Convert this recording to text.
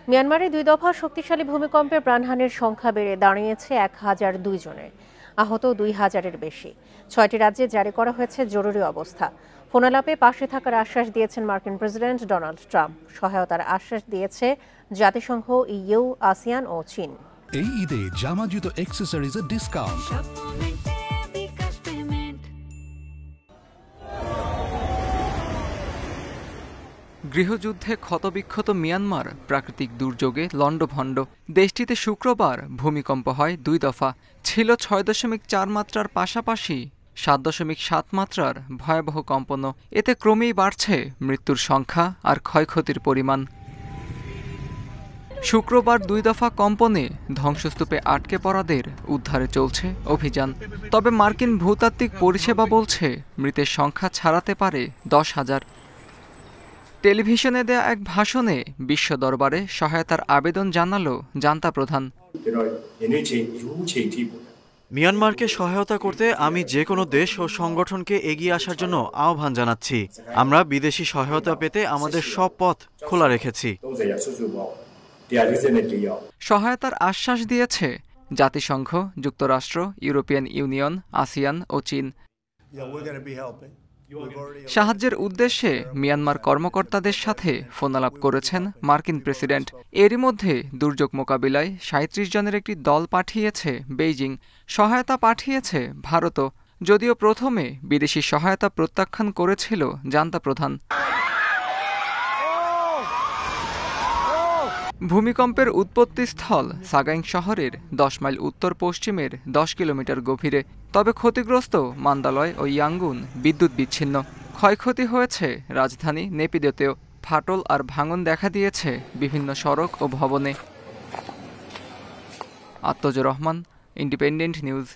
মিয়ানমারে ২ দফা শক্তিশালী ভূমিকম্পে প্রাণহানির সংখ্যা বেড়ে দাঁড়িয়েছে ১,০০২ জনে, আহত ২,০০০-এর বেশি। ৬টি রাজ্যে জারি করা হয়েছে জরুরি অবস্থা। ফোনালাপে পাশে থাকার আশ্বাস দিয়েছেন মার্কিন প্রেসিডেন্ট ডোনাল্ড ট্রাম্প। সহায়তার আশ্বাস দিয়েছে জাতিসংঘ, ইইউ, আসিয়ান ও চীন। এই ঈদে জামা জুতো অ্যাক্সেসরিজের ডিসকাউন্ট। গৃহযুদ্ধে ক্ষতবিক্ষত মিয়ানমার প্রাকৃতিক দুর্যোগে লণ্ডভণ্ড। দেশটিতে শুক্রবার ভূমিকম্প হয় ২ দফা। ছিল ৬.৪ মাত্রার পাশাপাশি ৭.৭ মাত্রার ভয়াবহ কম্পনও। এতে ক্রমেই বাড়ছে মৃত্যুর সংখ্যা আর ক্ষয়ক্ষতির পরিমাণ। শুক্রবার ২ দফা কম্পনে ধ্বংসস্তূপে আটকে পড়াদের উদ্ধারে চলছে অভিযান। তবে মার্কিন ভূতাত্ত্বিক পরিষেবা বলছে মৃতের সংখ্যা ছাড়াতে পারে ১০,০০০। টেলিভিশনে দেয়া এক ভাষণে বিশ্ব দরবারে সহায়তার আবেদন জানালো জান্তা প্রধান। মিয়ানমারকে সহায়তা করতে আমি যে কোনো দেশ ও সংগঠনকে এগিয়ে আসার জন্য আহ্বান জানাচ্ছি। আমরা বিদেশি সহায়তা পেতে আমাদের সব পথ খোলা রেখেছি। সহায়তার আশ্বাস দিয়েছে জাতিসংঘ, যুক্তরাষ্ট্র, ইউরোপিয়ান ইউনিয়ন, আসিয়ান ও চীন। সাহায্যের উদ্দেশ্যে মিয়ানমার কর্মকর্তাদের সাথে ফোনালাপ করেছেন মার্কিন প্রেসিডেন্ট। এরই মধ্যে দুর্যোগ মোকাবিলায় ৩৭ জনের একটি দল পাঠিয়েছে বেইজিং। সহায়তা পাঠিয়েছে ভারতও, যদিও প্রথমে বিদেশি সহায়তা প্রত্যাখ্যান করেছিল জান্তা প্রধান। ভূমিকম্পের উৎপত্তিস্থল সাগাইং শহরের ১০ মাইল উত্তর পশ্চিমের ১০ কিলোমিটার গভীরে। তবে ক্ষতিগ্রস্ত মান্দালয় ও ইয়াঙ্গুন বিদ্যুৎ বিচ্ছিন্ন। ক্ষয়ক্ষতি হয়েছে রাজধানী নেপিদোতেও। ফাটল আর ভাঙন দেখা দিয়েছে বিভিন্ন সড়ক ও ভবনে। আত্মজ রহমান, ইন্ডিপেন্ডেন্ট নিউজ।